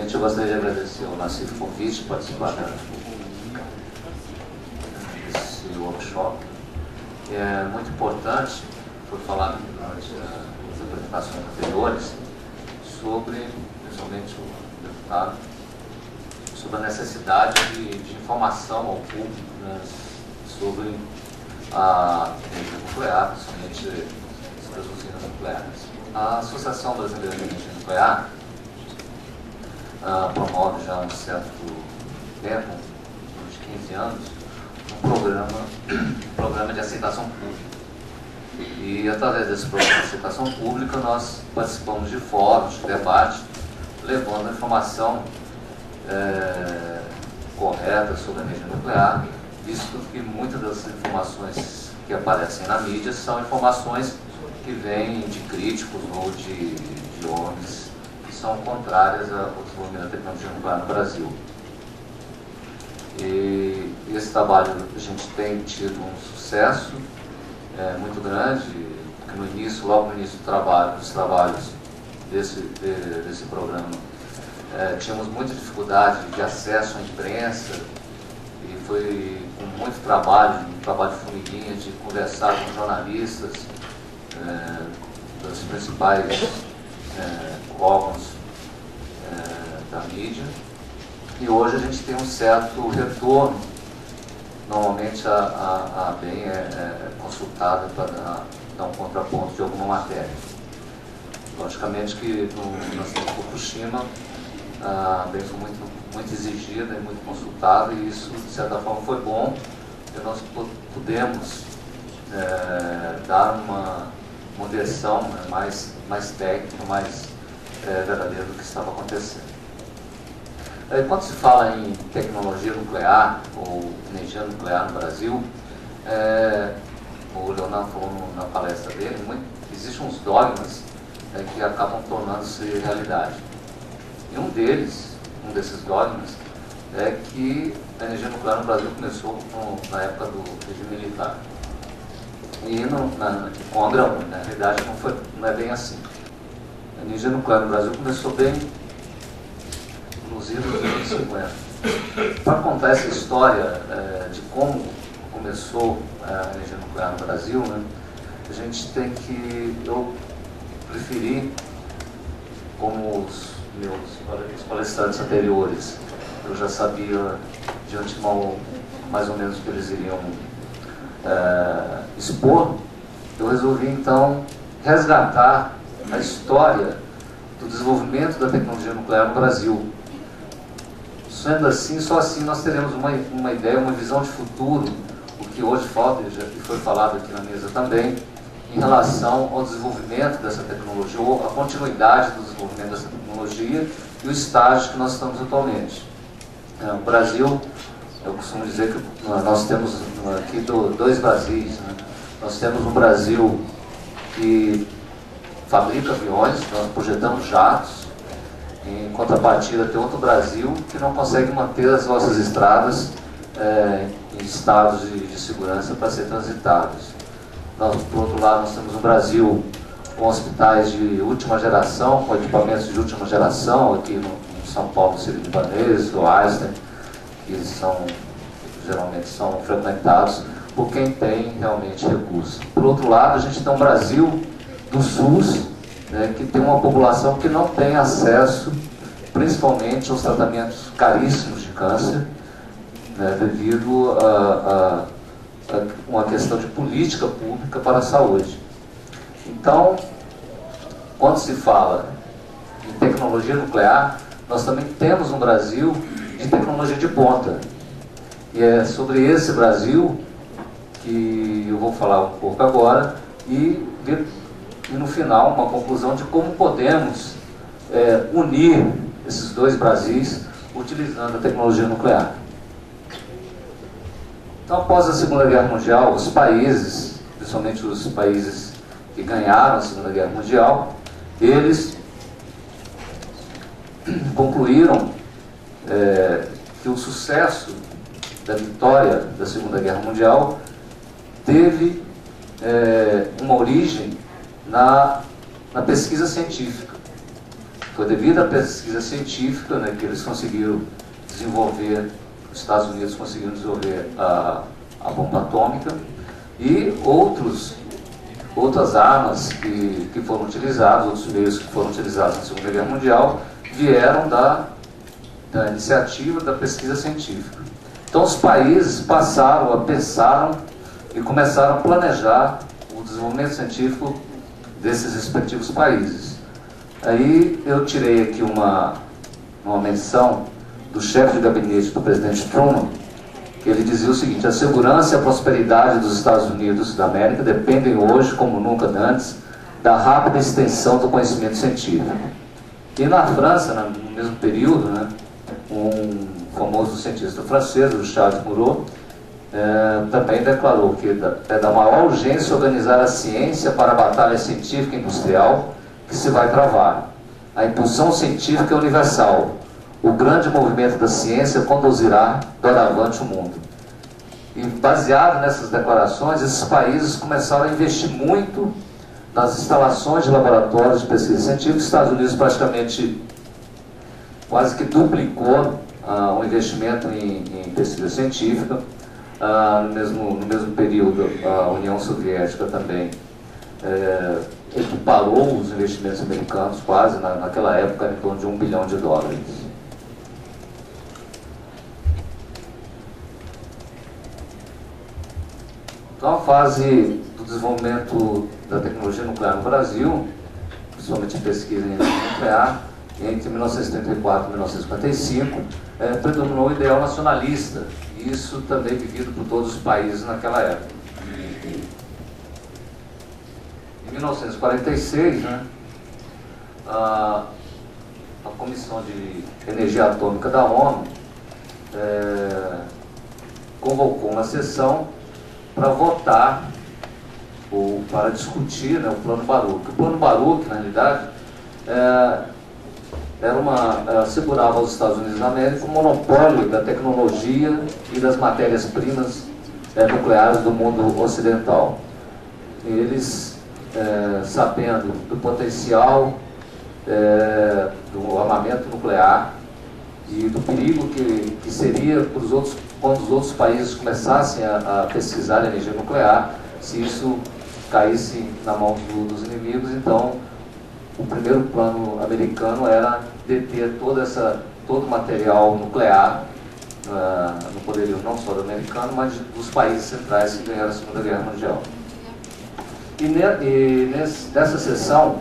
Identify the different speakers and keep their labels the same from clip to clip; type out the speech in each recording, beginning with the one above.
Speaker 1: Primeiramente, eu gostaria de agradecer ao Nassif o convite de participar desse workshop. É muito importante, foi falado durante as apresentações anteriores, sobre, principalmente o deputado, sobre a necessidade de informação ao público, né, sobre a energia nuclear, principalmente sobre as usinas nucleares. A Associação Brasileira de Energia Nuclear promove já há um certo tempo, uns 15 anos, um programa de aceitação pública. E através desse programa de aceitação pública nós participamos de fóruns, de debate, levando a informação correta sobre a energia nuclear, visto que muitas das informações que aparecem na mídia são informações que vêm de críticos ou de ONGs que são contrárias ao desenvolvimento da tecnologia nuclear no Brasil. E esse trabalho a gente tem tido um sucesso muito grande, porque no início, logo no início dos trabalhos desse programa, tínhamos muita dificuldade de acesso à imprensa, e foi com muito trabalho, um trabalho de formiguinha, de conversar com jornalistas dos principais órgãos da mídia. E hoje a gente tem um certo retorno. Normalmente a ABEM é consultada para dar um contraponto de alguma matéria. Logicamente que no acidente de Fukushima a ABEM foi muito exigida e muito consultada, e isso de certa forma foi bom, porque nós pudemos dar uma versão mais técnica, mais verdadeira do que estava acontecendo. Quando se fala em tecnologia nuclear ou energia nuclear no Brasil, o Leonardo falou na palestra dele, existem uns dogmas que acabam tornando-se realidade. E um desses dogmas é que a energia nuclear no Brasil começou na época do regime militar. E com a grão, na realidade não é bem assim. A energia nuclear no Brasil começou bem nos idos dos anos 50. Para contar essa história de como começou a energia nuclear no Brasil, né, a gente tem que, eu preferi, como os palestrantes anteriores, eu já sabia de antemão mais ou menos o que eles iriam expor, eu resolvi então resgatar a história do desenvolvimento da tecnologia nuclear no Brasil. Sendo assim, só assim nós teremos uma ideia, uma visão de futuro, o que hoje falta, e foi falado aqui na mesa também, em relação ao desenvolvimento dessa tecnologia, ou a continuidade do desenvolvimento dessa tecnologia e o estágio que nós estamos atualmente. O Brasil, eu costumo dizer que nós temos aqui dois Brasis, né? Nós temos um Brasil que fabrica aviões, nós projetamos jatos, em contrapartida tem outro Brasil que não consegue manter as nossas estradas em estados de segurança para ser transitados. Por outro lado, nós temos um Brasil com hospitais de última geração, com equipamentos de última geração, aqui no São Paulo, Sírio-Libanês, o Einstein, que geralmente são frequentados por quem tem realmente recursos. Por outro lado, a gente tem um Brasil do SUS, né, que tem uma população que não tem acesso, principalmente aos tratamentos caríssimos de câncer, né, devido a uma questão de política pública para a saúde. Então, quando se fala em tecnologia nuclear, nós também temos um Brasil de tecnologia de ponta. E é sobre esse Brasil que eu vou falar um pouco agora e no final uma conclusão de como podemos unir esses dois Brasis utilizando a tecnologia nuclear. Então, após a Segunda Guerra Mundial, os países, principalmente os países que ganharam a Segunda Guerra Mundial, eles concluíram que o sucesso da vitória da Segunda Guerra Mundial teve uma origem na pesquisa científica. Foi devido à pesquisa científica, né, que eles conseguiram desenvolver, os Estados Unidos conseguiram desenvolver a bomba atômica e outras armas que foram utilizadas, outros meios que foram utilizados na Segunda Guerra Mundial, vieram da iniciativa da pesquisa científica. Então os países passaram a pensar e começaram a planejar o desenvolvimento científico desses respectivos países. Aí eu tirei aqui uma menção do chefe de gabinete do presidente Truman, que ele dizia o seguinte: a segurança e a prosperidade dos Estados Unidos da América dependem hoje, como nunca antes, da rápida extensão do conhecimento científico. E na França, no mesmo período, né, um famoso cientista francês, o Charles Murot, também declarou que é da maior urgência organizar a ciência para a batalha científica e industrial que se vai travar. A impulsão científica é universal. O grande movimento da ciência conduzirá doravante o mundo. E baseado nessas declarações, esses países começaram a investir muito nas instalações de laboratórios de pesquisa científica. Os Estados Unidos praticamente quase que duplicou o investimento em pesquisa científica. No mesmo período, a União Soviética também equiparou os investimentos americanos, quase, naquela época, em torno de $1 bilhão. Então, a fase do desenvolvimento da tecnologia nuclear no Brasil, principalmente em pesquisa em energia nuclear, entre 1934 e 1955, predominou o ideal nacionalista, e isso também vivido por todos os países naquela época. Em 1946, né, a Comissão de Energia Atômica da ONU convocou uma sessão para votar ou para discutir, né, o Plano Baruch. O Plano Baruch, na realidade, assegurava aos Estados Unidos da América o monopólio da tecnologia e das matérias-primas nucleares do mundo ocidental. Eles, sabendo do potencial do armamento nuclear e do perigo que seria para os outros, quando os outros países começassem a pesquisar energia nuclear, se isso caísse na mão dos inimigos, então o primeiro plano americano era deter todo o material nuclear no poderio não só do americano, mas dos países centrais que ganharam a Segunda Guerra Mundial. Nessa sessão,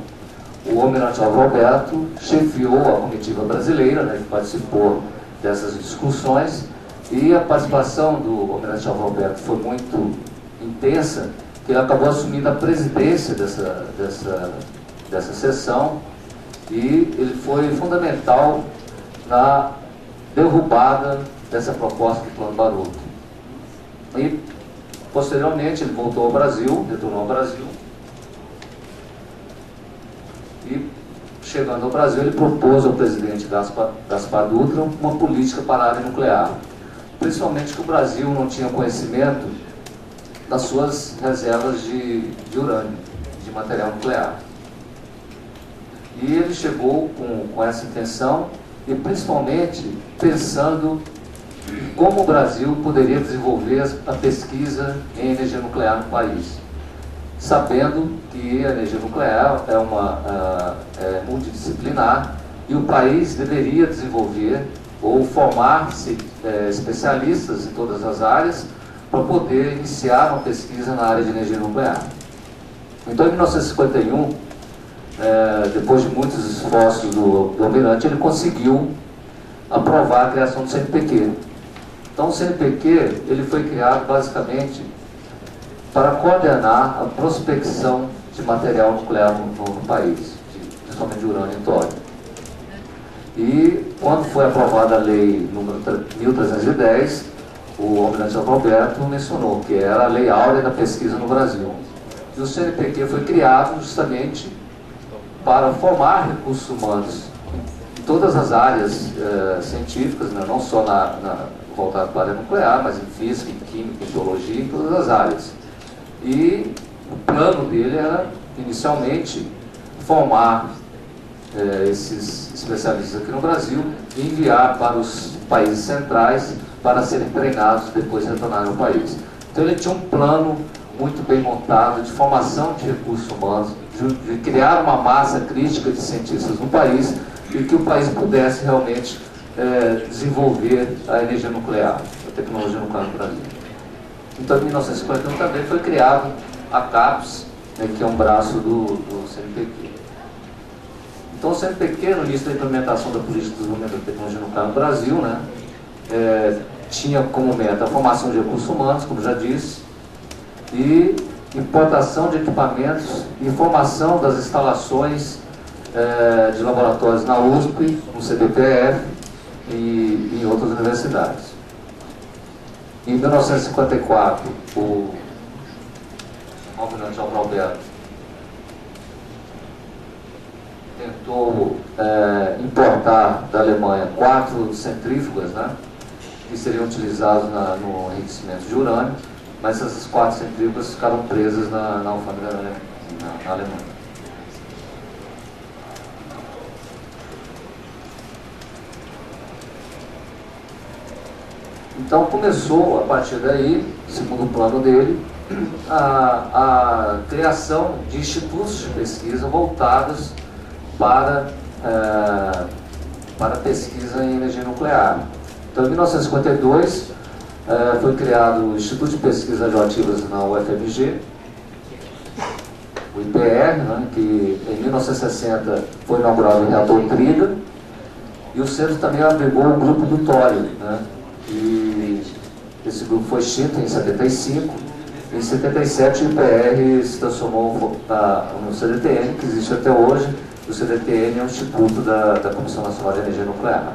Speaker 1: o almirante Alvo Alberto chefiou a comitiva brasileira, né, que participou dessas discussões, e a participação do almirante Alvo Alberto foi muito intensa, que ele acabou assumindo a presidência dessa sessão, e ele foi fundamental na derrubada dessa proposta do Plano Baruch. E, posteriormente, ele voltou ao Brasil, retornou ao Brasil, e, chegando ao Brasil, ele propôs ao presidente Gaspar Dutra uma política para a área nuclear, principalmente que o Brasil não tinha conhecimento das suas reservas de urânio, de material nuclear. E ele chegou com essa intenção e principalmente pensando como o Brasil poderia desenvolver a pesquisa em energia nuclear no país, sabendo que a energia nuclear é multidisciplinar e o país deveria desenvolver ou formar-se especialistas em todas as áreas para poder iniciar uma pesquisa na área de energia nuclear. Então, em 1951, depois de muitos esforços do almirante, ele conseguiu aprovar a criação do CNPq. Então, o CNPq ele foi criado basicamente para coordenar a prospecção de material nuclear no país, principalmente de urânio e tório. E quando foi aprovada a lei número 1310, o almirante Alvo Alberto mencionou que era a lei áurea da pesquisa no Brasil. E o CNPq foi criado justamente para formar recursos humanos em todas as áreas científicas, né, não só voltado para a área nuclear, mas em física, em química, em biologia, em todas as áreas. E o plano dele era, inicialmente, formar esses especialistas aqui no Brasil e enviar para os países centrais para serem treinados e depois retornarem ao país. Então ele tinha um plano muito bem montado de formação de recursos humanos, de criar uma massa crítica de cientistas no país e que o país pudesse realmente desenvolver a energia nuclear, a tecnologia nuclear no Brasil. Então, em 1951 também foi criado a CAPES, né, que é um braço do CNPq. Então, o CNPq, no início da implementação da política de desenvolvimento da tecnologia nuclear no Brasil, né, tinha como meta a formação de recursos humanos, como já disse, e importação de equipamentos e formação das instalações de laboratórios na USP, no CBPF e em outras universidades. Em 1954, o almirante Álvaro Alberto tentou importar da Alemanha 4 centrífugas, né, que seriam utilizadas no enriquecimento de urânio, mas essas 4 centrífugas ficaram presas na alfândega na Alemanha. Então começou, a partir daí, segundo o plano dele, a criação de institutos de pesquisa voltados para pesquisa em energia nuclear. Então, em 1952, foi criado o Instituto de Pesquisas Radioativas na UFMG, o IPR, né, que em 1960 foi inaugurado o reator Trida, e o centro também abrigou o grupo do tório, né, e esse grupo foi extinto em 75. Em 77 o IPR se transformou no CDTN, que existe até hoje. O CDTN é um instituto da Comissão Nacional de Energia Nuclear.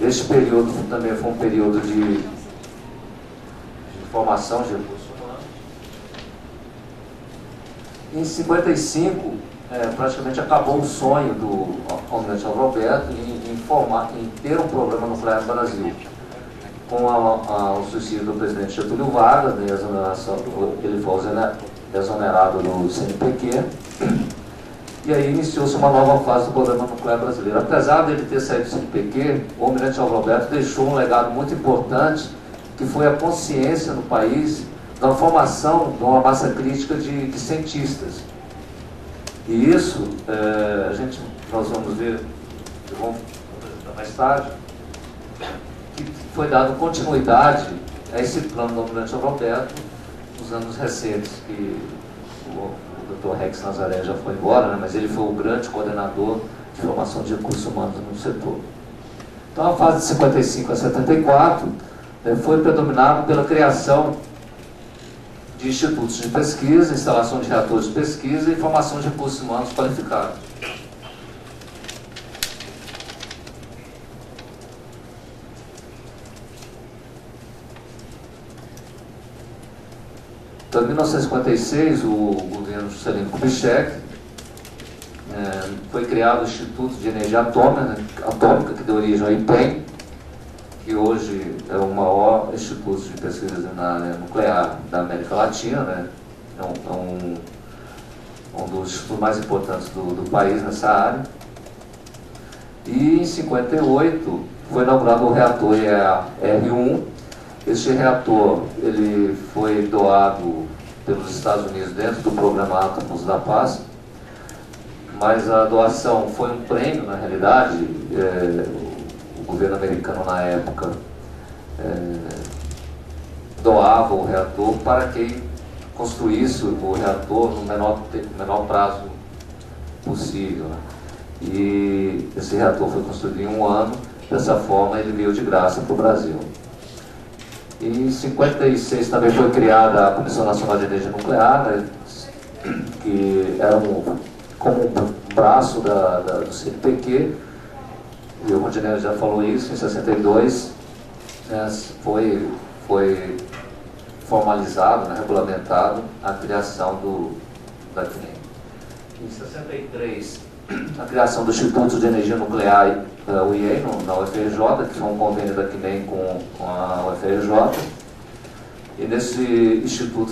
Speaker 1: Este período também foi um período de formação de recursos humanos. Em 55, praticamente acabou o sonho do almirante Álvaro Alberto em ter um programa nuclear no Brasil. Com o suicídio do presidente Getúlio Vargas, né, ele foi exonerado do CNPq, e aí iniciou-se uma nova fase do programa nuclear brasileiro. Apesar dele ter saído do CNPq, o almirante Álvaro Alberto deixou um legado muito importante, que foi a consciência no país da formação de uma massa crítica de cientistas. E isso, nós vamos ver, vamos apresentar mais tarde, que foi dado continuidade a esse plano do almirante Álvaro Alberto nos anos recentes, que o Dr. Rex Nazaré já foi embora, né, mas ele foi o grande coordenador de formação de recursos humanos no setor. Então a fase de 55 a 74 foi predominada pela criação de institutos de pesquisa, instalação de reatores de pesquisa e formação de recursos humanos qualificados. Então, em 1956, o governo Juscelino Kubitschek foi criado o Instituto de Energia Atômica, que deu origem ao IPEM, que hoje é o maior instituto de pesquisa na área nuclear da América Latina, né? É um dos institutos mais importantes do país nessa área. E em 58 foi inaugurado o reator R1. Este reator ele foi doado pelos Estados Unidos dentro do programa Átomos da Paz, mas a doação foi um prêmio, na realidade. O governo americano na época doava o reator para quem construísse o reator no menor prazo possível, né? E esse reator foi construído em 1 ano. Dessa forma ele veio de graça para o Brasil. E em 56 também foi criada a Comissão Nacional de Energia Nuclear, né, que era como um braço do CNPq. E o Rondinelli já falou isso. Em 62 foi formalizado, né, regulamentado a criação da CNEM. Em 63, a criação do Instituto de Energia Nuclear, o IEN, na UFRJ, que foi um convênio da CNEM com a UFRJ. E nesse instituto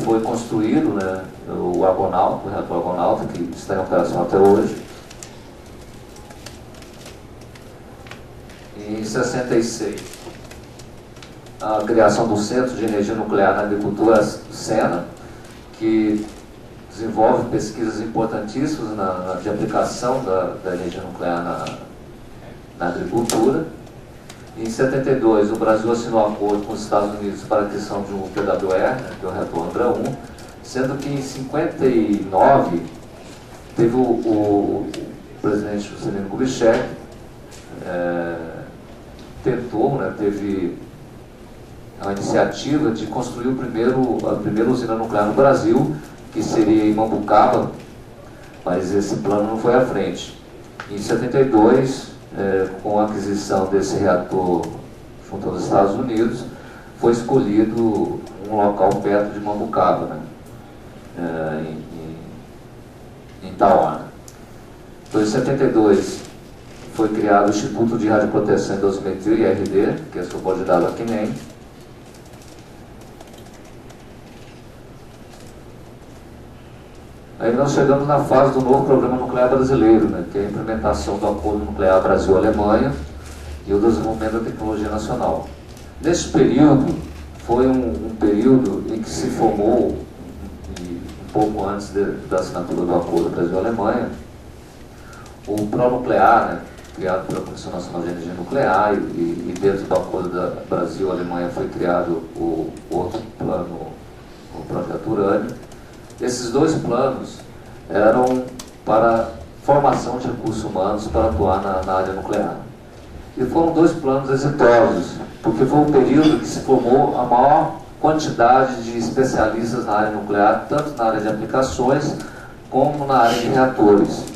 Speaker 1: foi construído, né, o Argonauta, o reator Argonauta, que está em operação até hoje. Em 66, a criação do Centro de Energia Nuclear na Agricultura, SENA, que desenvolve pesquisas importantíssimas de aplicação da energia nuclear na agricultura. Em 72, o Brasil assinou um acordo com os Estados Unidos para a aquisição de um PWR, né, que é o reator Angra 1, sendo que em 59 teve o presidente Juscelino Kubitschek tentou, né, teve a iniciativa de construir a primeira usina nuclear no Brasil, que seria em Mambucaba, mas esse plano não foi à frente. Em 72, com a aquisição desse reator junto aos Estados Unidos, foi escolhido um local perto de Mambucaba, né, em Itauá. Então, em 72, foi criado o Instituto de Radioproteção e Dosimetria, IRD, que é subordinado à CNEM. Aí nós chegamos na fase do novo programa nuclear brasileiro, né, que é a implementação do Acordo Nuclear Brasil-Alemanha e o desenvolvimento da tecnologia nacional. Nesse período, foi um período em que se formou, um pouco antes da assinatura do Acordo Brasil-Alemanha, o Pronuclear, né, criado pela Comissão Nacional de Energia Nuclear, e dentro do Acordo da Brasil-Alemanha foi criado o outro plano, o Projeto Urânio. Esses dois planos eram para formação de recursos humanos para atuar na área nuclear. E foram dois planos exitosos, porque foi um período que se formou a maior quantidade de especialistas na área nuclear, tanto na área de aplicações como na área de reatores.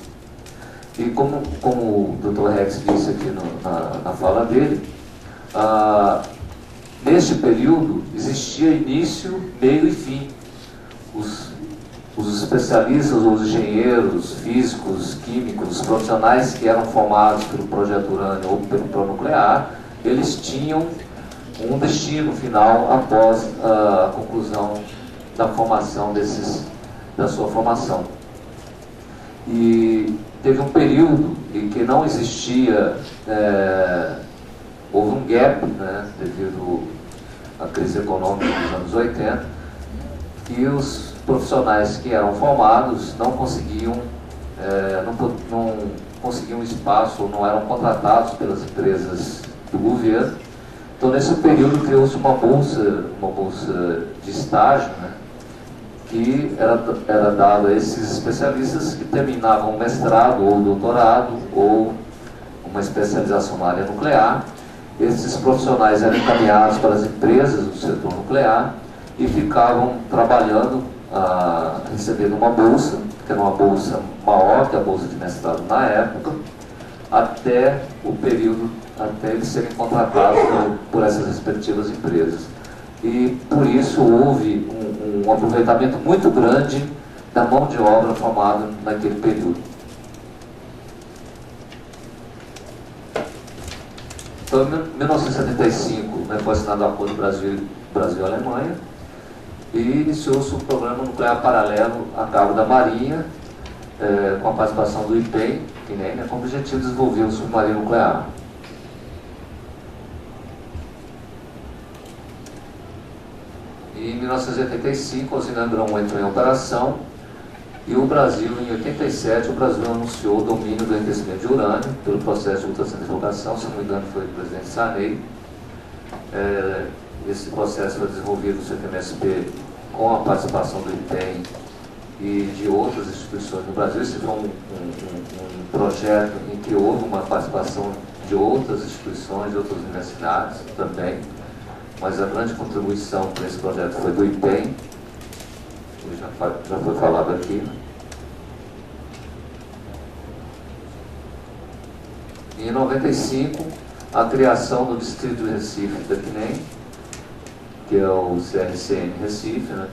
Speaker 1: E como o Dr. Rex disse aqui na fala dele, neste período existia início, meio e fim. Os especialistas, os engenheiros, físicos, químicos, profissionais que eram formados pelo Projeto Urânio ou pelo Pronuclear, eles tinham um destino final após a conclusão da formação da sua formação. E teve um período em que não existia, houve um gap, né, devido à crise econômica dos anos 80, e os profissionais que eram formados não conseguiam espaço, ou não eram contratados pelas empresas do governo. Então, nesse período, criou-se uma bolsa de estágio, né, que era dada a esses especialistas que terminavam um mestrado ou doutorado ou uma especialização na área nuclear. Esses profissionais eram encaminhados para as empresas do setor nuclear e ficavam trabalhando, recebendo uma bolsa, que era uma bolsa maior que a bolsa de mestrado na época, até eles serem contratados por essas respectivas empresas. E por isso houve um aproveitamento muito grande da mão de obra formada naquele período. Então, em 1975, né, foi assinado o Acordo Brasil-Alemanha, e iniciou-se um programa nuclear paralelo a cabo da Marinha, com a participação do IPEM, né, com o objetivo de desenvolver um submarino nuclear. E em 1985, a usina Angra 1 entrou em operação, e o Brasil, em 87, o Brasil anunciou o domínio do enriquecimento de urânio pelo processo de ultracentrifugação, se não me engano foi o presidente Sarney. Esse processo foi desenvolvido no CTMSP com a participação do IPEM e de outras instituições no Brasil. Esse foi um projeto em que houve uma participação de outras instituições, de outras universidades também, mas a grande contribuição para esse projeto foi do IPEM, que já foi falado aqui. E em 95, a criação do Distrito de Recife da CNEM, que é o CRCN Recife, né?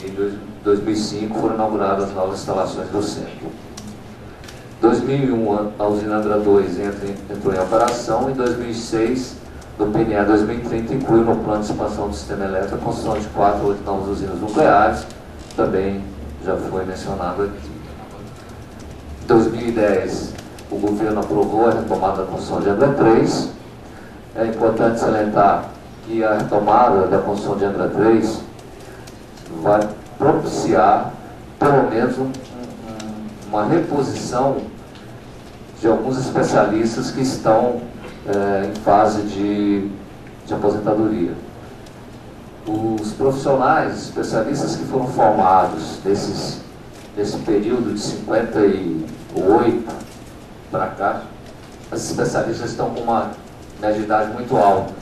Speaker 1: E em 2005 foram inauguradas as novas instalações do centro. Em 2001, a usina Angra 2 entrou em operação. Em 2006, do PNE 2030 inclui no plano de expansão do sistema elétrico a construção de 4 ou 8 novas usinas nucleares, também já foi mencionado aqui. Em 2010, o governo aprovou a retomada da construção de Angra 3. É importante salientar que a retomada da construção de Angra 3 vai propiciar, pelo menos, uma reposição de alguns especialistas que estão em fase de aposentadoria. Os profissionais, especialistas que foram formados nesse período de 58 para cá, esses especialistas estão com uma média de idade muito alta.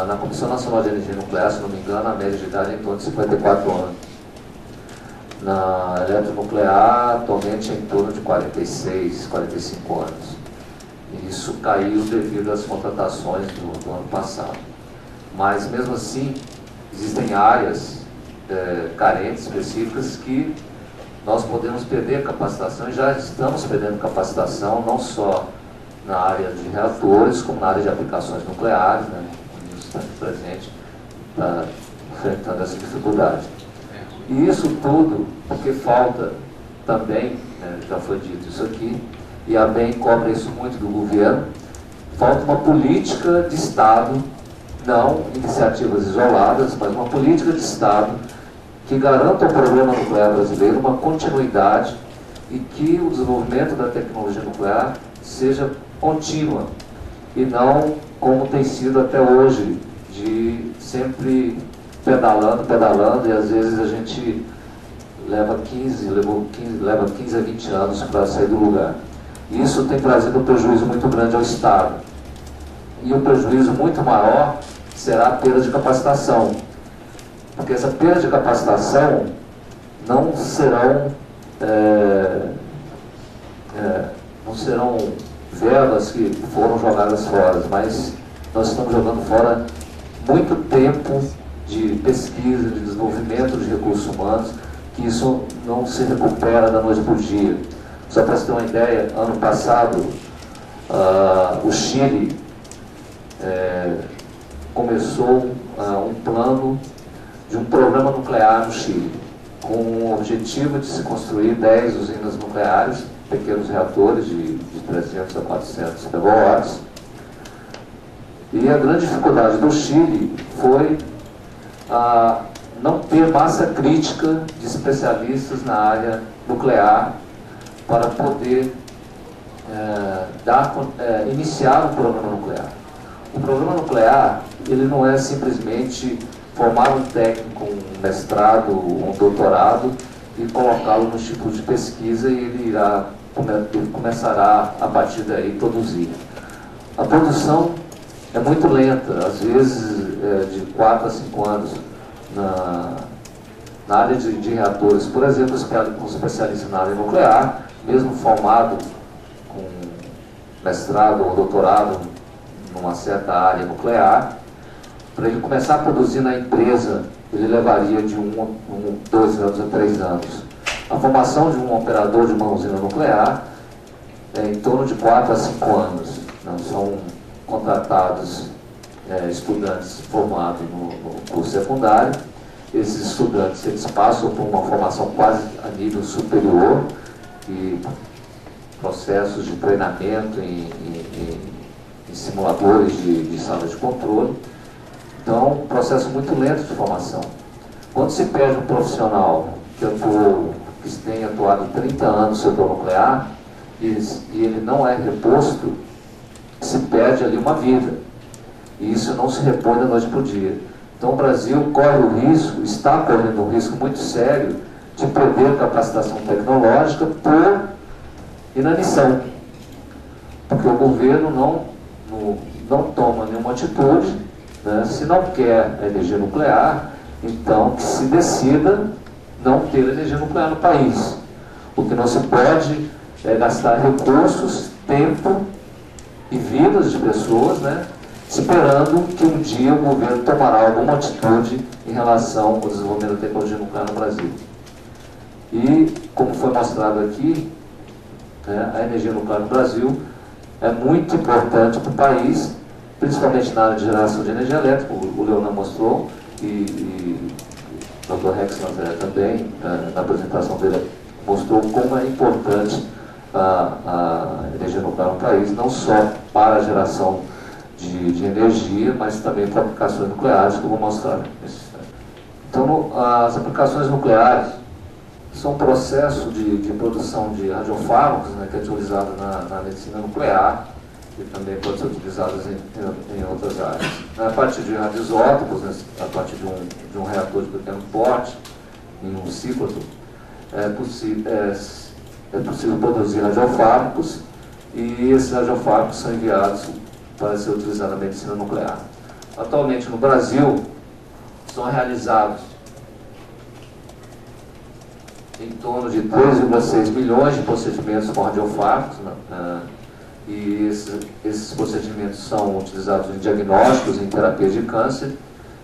Speaker 1: Na Comissão Nacional de Energia Nuclear, se não me engano, a média de idade é em torno de 54 anos. Na eletronuclear, atualmente é em torno de 46, 45 anos. E isso caiu devido às contratações do ano passado. Mas, mesmo assim, existem áreas carentes, específicas, que nós podemos perder capacitação, e já estamos perdendo capacitação, não só na área de reatores, como na área de aplicações nucleares, né? O ministro está aqui presente, está enfrentando essa dificuldade. E isso tudo porque falta também, né, já foi dito isso aqui, e a ABEM cobra isso muito do governo, falta uma política de Estado, não iniciativas isoladas, mas uma política de Estado que garanta ao programa nuclear brasileiro uma continuidade e que o desenvolvimento da tecnologia nuclear seja contínua e não como tem sido até hoje, de sempre pedalando, e às vezes a gente leva 15 a 20 anos para sair do lugar. Isso tem trazido um prejuízo muito grande ao Estado. E um prejuízo muito maior será a perda de capacitação. Porque essa perda de capacitação não serão verbas que foram jogadas fora, mas nós estamos jogando fora muito tempo de pesquisa, de desenvolvimento de recursos humanos, que isso não se recupera da noite para o dia. Só para você ter uma ideia, ano passado, o Chile começou um plano de um programa nuclear no Chile, com o objetivo de se construir 10 usinas nucleares, pequenos reatores de 300 a 400 megawatts. E a grande dificuldade do Chile foi não ter massa crítica de especialistas na área nuclear para poder iniciar o programa nuclear. O programa nuclear, ele não é simplesmente formar um técnico, um mestrado, um doutorado e colocá-lo no instituto de pesquisa, e ele começará a partir daí produzir. A produção é muito lenta, às vezes de 4 a 5 anos. Na área de reatores, por exemplo, um especialista na área nuclear, mesmo formado com mestrado ou doutorado numa certa área nuclear, para ele começar a produzir na empresa, ele levaria de 2 anos a 3 anos. A formação de um operador de uma usina nuclear é em torno de 4 a 5 anos. São contratados estudantes formados no curso secundário. Esses estudantes, eles passam por uma formação quase a nível superior e processos de treinamento em simuladores de sala de controle. Então, um processo muito lento de formação. Quando se perde um profissional que tem atuado 30 anos no setor nuclear e ele não é reposto, se perde ali uma vida. E isso não se repõe da noite para o dia. Então o Brasil corre o risco, está correndo um risco muito sério de perder capacitação tecnológica por inanição. Porque o governo não toma nenhuma atitude, né? Se não quer a energia nuclear, então que se decida não ter energia nuclear no país. O que não se pode é gastar recursos, tempo e vidas de pessoas, né, esperando que um dia o governo tomará alguma atitude em relação ao desenvolvimento da tecnologia nuclear no Brasil. E, como foi mostrado aqui, né, a energia nuclear no Brasil é muito importante para o país, principalmente na área de geração de energia elétrica, o Leonan mostrou, e o Dr. Rex Nazaré também, na apresentação dele, mostrou como é importante a energia nuclear no país, não só para a geração de energia, mas também para aplicações nucleares, que eu vou mostrar nesse instante. Então, as aplicações nucleares são um processo de produção de radiofármacos, né, que é utilizado na medicina nuclear, e também pode ser utilizado em outras áreas. A partir de radioisótopos, né, a partir de um reator de pequeno porte, em um ciclo, é possível produzir radiofármacos, e esses radiofármacos são enviados para ser utilizados na medicina nuclear. Atualmente, no Brasil, são realizados em torno de 2,6 milhões de procedimentos com radiofármacos, né? E esses procedimentos são utilizados em diagnósticos e em terapias de câncer.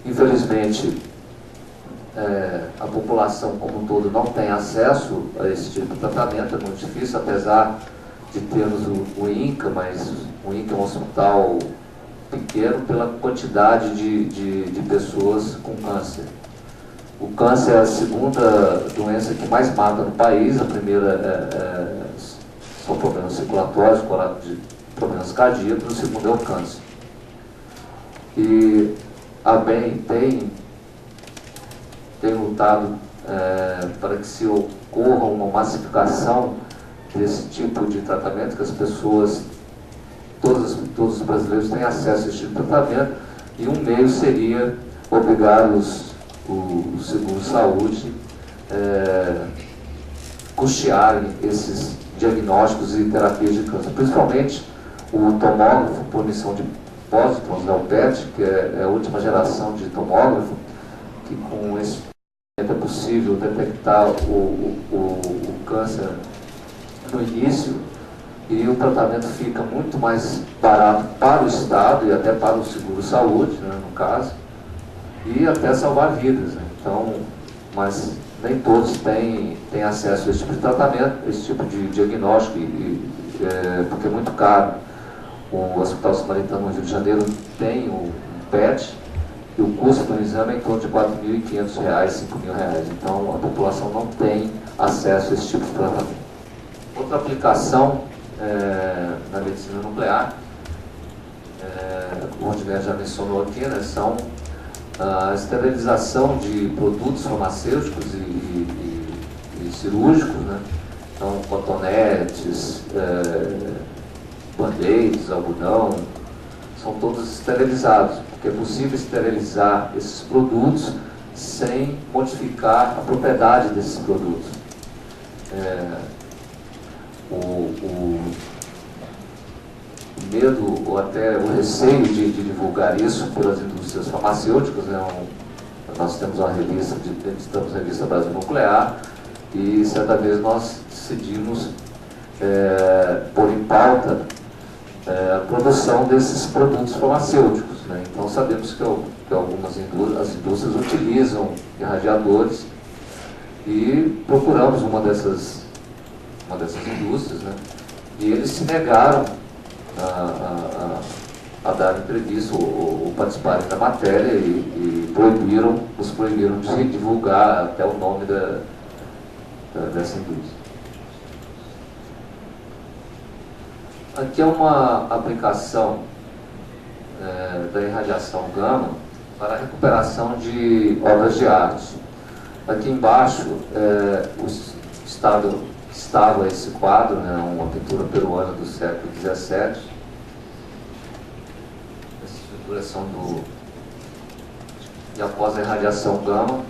Speaker 1: Infelizmente, a população como um todo não tem acesso a esse tipo de tratamento, é muito difícil, apesar de termos o INCA, mas o INCA é um hospital pequeno pela quantidade de pessoas com câncer. O câncer é a segunda doença que mais mata no país, a primeira são problemas circulatórios, problemas cardíacos, o segundo é o câncer. E a BEM tem lutado para que se ocorra uma massificação desse tipo de tratamento, que as pessoas, todos os brasileiros tenham acesso a esse tipo de tratamento, e um meio seria obrigar o seguro-saúde custearem esses diagnósticos e terapias de câncer, principalmente o tomógrafo por emissão de pósitrons, né, o PET, que é a última geração de tomógrafo, que com esse é possível detectar o câncer no início, e o tratamento fica muito mais barato para o Estado e até para o seguro-saúde, né, no caso, e até salvar vidas, né? Então, mas nem todos têm acesso a esse tipo de tratamento, a esse tipo de diagnóstico, porque é muito caro. O Hospital Samaritano no Rio de Janeiro tem o PET, e o custo do exame é em torno de R$ 4.500, R$ 5.000. Então, a população não tem acesso a esse tipo de tratamento. Outra aplicação na medicina nuclear, o Rodinei já mencionou aqui, né, são a esterilização de produtos farmacêuticos e cirúrgicos, né? Então, cotonetes, band-aids, algodão, são todos esterilizados, porque é possível esterilizar esses produtos sem modificar a propriedade desses produtos. O medo ou até o receio de divulgar isso pelas indústrias farmacêuticas, né? Nós temos uma revista, editamos a revista Brasil Nuclear, e certa vez nós decidimos pôr em pauta a produção desses produtos farmacêuticos, né? Então sabemos que algumas indústrias utilizam irradiadores, e procuramos uma dessas indústrias, né? E eles se negaram a dar entrevista ou participarem da matéria, e nos proibiram de divulgar até o nome dessa indústria. Aqui é uma aplicação da irradiação gama para a recuperação de obras de arte. Aqui embaixo estava esse quadro, né, uma pintura peruana do século XVII. Essas pinturas são e após a irradiação gama,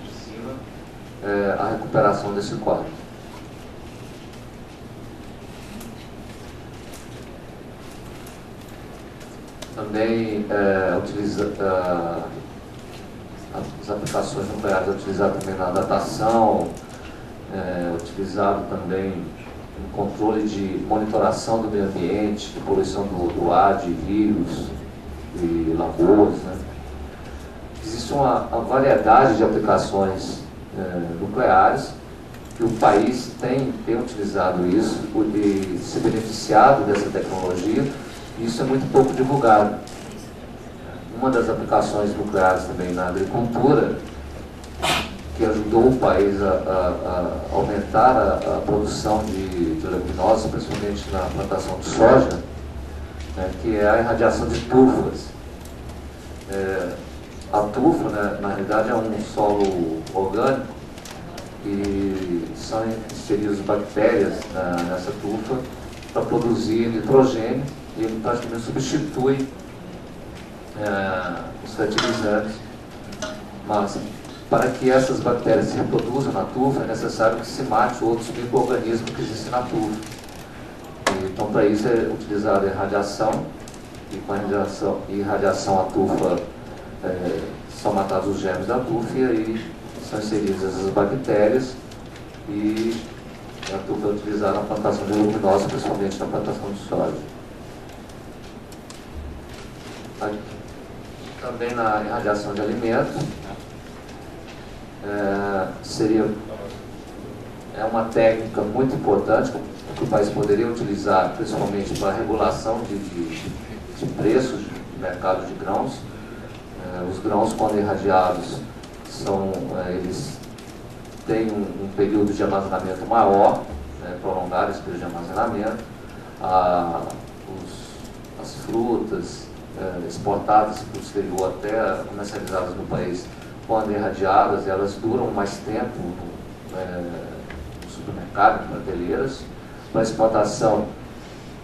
Speaker 1: a recuperação desse quadro. Também as aplicações nucleares utilizadas também na datação, utilizado também no controle de monitoração do meio ambiente, de poluição do ar, de rios e lagoas, né? Existe uma variedade de aplicações nucleares, que o país tem utilizado isso e se beneficiado dessa tecnologia, e isso é muito pouco divulgado. uma das aplicações nucleares também na agricultura, que ajudou o país a aumentar a produção de leguminosas, principalmente na plantação de soja, né, que é a irradiação de tufas. A tufa, né, na realidade, é um solo orgânico e são inseridas bactérias nessa tufa para produzir nitrogênio, e ele praticamente substitui os fertilizantes. Mas para que essas bactérias se reproduzam na tufa, é necessário que se mate outros micro-organismos que existem na tufa. Então, para isso é utilizada a irradiação, e com a irradiação a tufa são matados os germes da tufa, e aí são inseridas essas bactérias, e a tufa é utilizada na plantação de leguminosa, principalmente na plantação de soja. Também na irradiação de alimentos, é uma técnica muito importante que o país poderia utilizar, principalmente para a regulação de preços do mercado de grãos. Os grãos, quando irradiados, eles têm um período de armazenamento maior, prolongado esse período de armazenamento. As frutas exportadas para o exterior, até comercializadas no país, quando irradiadas, elas duram mais tempo no supermercado, em prateleiras. Para exportação,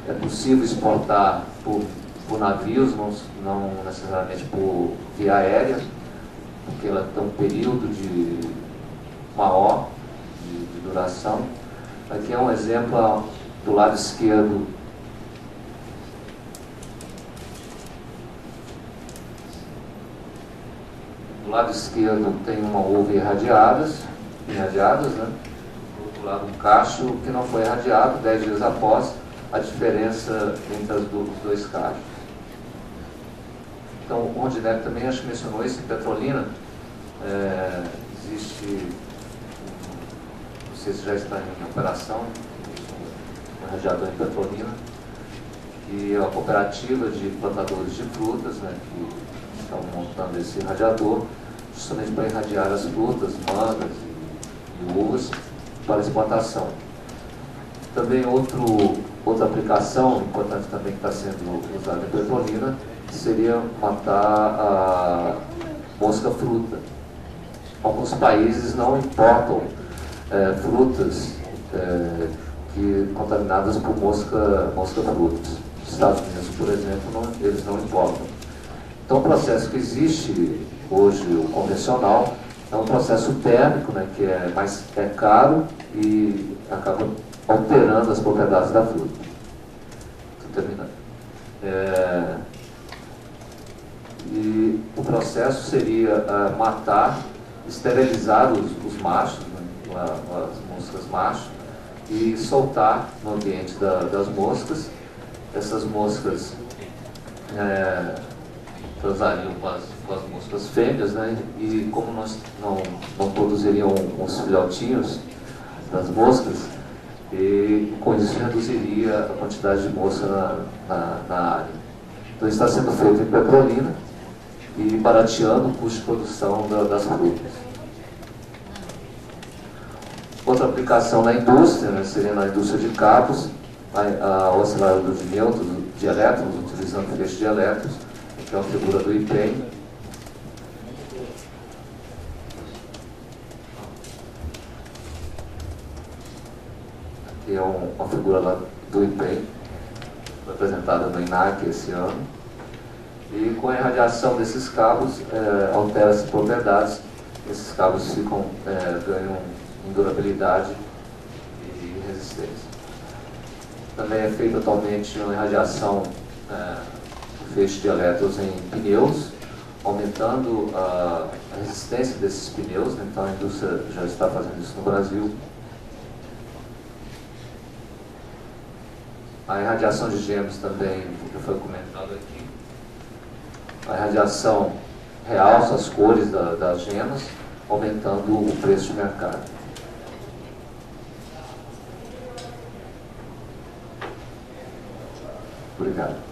Speaker 1: é possível exportar por navios, não necessariamente por via aérea, porque ela tem um período maior de duração. Aqui é um exemplo do lado esquerdo. Do lado esquerdo tem uma uva irradiadas, né? Do outro lado um cacho que não foi irradiado 10 dias após, a diferença entre os dois cachos. Então, o Rondinelli também acho que mencionou isso em Petrolina. Existe, não sei se já está em operação, um irradiador em Petrolina, e a cooperativa de plantadores de frutas, né, que estão montando esse irradiador, justamente para irradiar as frutas, mangas e uvas para exportação. Também outra aplicação importante também que está sendo usada em Petrolina seria matar a mosca-fruta. Alguns países não importam frutas contaminadas por mosca-frutas. Os Estados Unidos, por exemplo, eles não importam. Então, o processo que existe hoje, o convencional, é um processo térmico, né, que é caro e acaba alterando as propriedades da fruta. Estou terminando. E o processo seria matar, esterilizar os machos, né, as moscas machos, e soltar no ambiente das moscas. Essas moscas transariam com as moscas fêmeas, né, e como nós não produziriam os filhotinhos das moscas, e com isso reduziria a quantidade de mosca na área. Então está sendo feito em Petrolina e barateando o custo de produção das frutas. Outra aplicação na indústria, né, seria na indústria de cabos, a oscilador de nêutrons, de elétrons, utilizando feixe de elétrons, que é uma figura do IPEM. Aqui é uma figura lá do IPEM, foi apresentada no INAC esse ano. E com a irradiação desses cabos, altera-se propriedades, esses cabos ganham em durabilidade e resistência. Também é feita atualmente uma irradiação de feixe de elétrons em pneus, aumentando a resistência desses pneus, né? Então a indústria já está fazendo isso no Brasil. A irradiação de gemas também, já foi comentado aqui. A irradiação realça as cores das gemas, aumentando o preço de mercado. Obrigado.